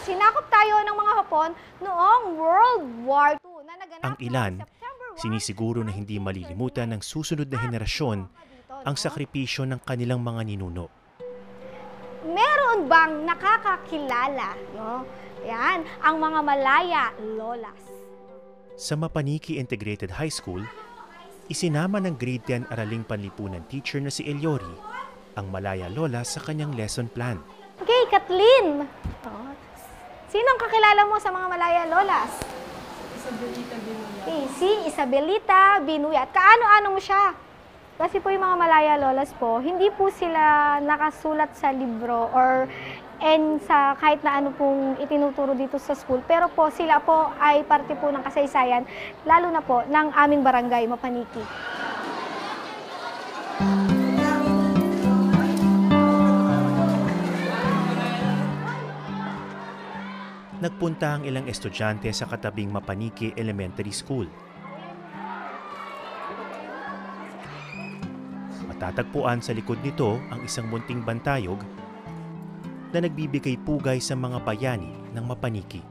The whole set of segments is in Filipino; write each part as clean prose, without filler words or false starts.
Sinakop tayo ng mga Hapon noong World War II na naganap Ang ilan, noong September 1, sinisiguro na hindi malilimutan ng susunod na henerasyon ang sakripisyo ng kanilang mga ninuno. Meron bang nakakakilala, no? Yan, ang mga Malaya Lolas. Sa Mapaniki Integrated High School, isinama ng grade 10 araling panlipunan teacher na si Eliori ang Malaya Lola sa kanyang lesson plan. Okay, Kathleen. Oh. Sinong kakilala mo sa mga Malaya Lolas? Isabelita Binuya. Okay, si Isabelita Binuya. At kaano-ano mo siya? Kasi po yung mga Malaya Lolas po, hindi po sila nakasulat sa libro or sa kahit na ano pong itinuturo dito sa school. Pero po sila po ay parte po ng kasaysayan, lalo na po ng aming barangay, Mapaniki. Nagpunta ang ilang estudyante sa katabing Mapaniki Elementary School. Matatagpuan sa likod nito ang isang munting bantayog na nagbibigay pugay sa mga bayani ng Mapaniki.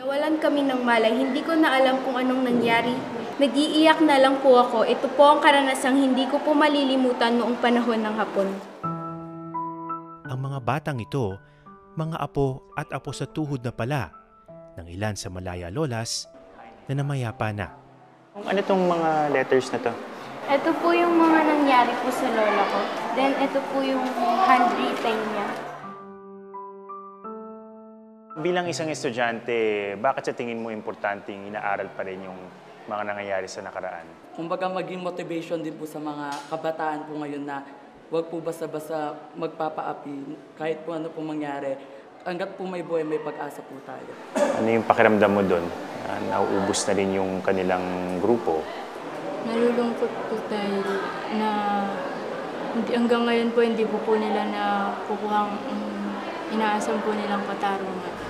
Nawalan kami ng malay, hindi ko na alam kung anong nangyari. Nag-iiyak na lang po ako. Ito po ang karanasang hindi ko po malilimutan noong panahon ng Hapon. Ang mga batang ito, mga apo at apo sa tuhod na pala ng ilan sa Malaya Lolas na namayapa na. Ano itong mga letters na to? Ito po yung mga nangyari po sa lola ko. Then ito po yung handwritten niya. Bilang isang estudyante, bakit sa tingin mo importanteng inaaral pa rin yung mga nangyayari sa nakaraan? Kumbaga maging motivation din po sa mga kabataan po ngayon na huwag po basta-basta magpapaapi kahit po ano po mangyari. Hanggat po may buhay, may pag-asa po tayo. Ano yung pakiramdam mo doon? Nauubos na rin yung kanilang grupo. Nalulungkot po dahil na hanggang ngayon po hindi po nila na kukuhang inaasam po nilang katarungan.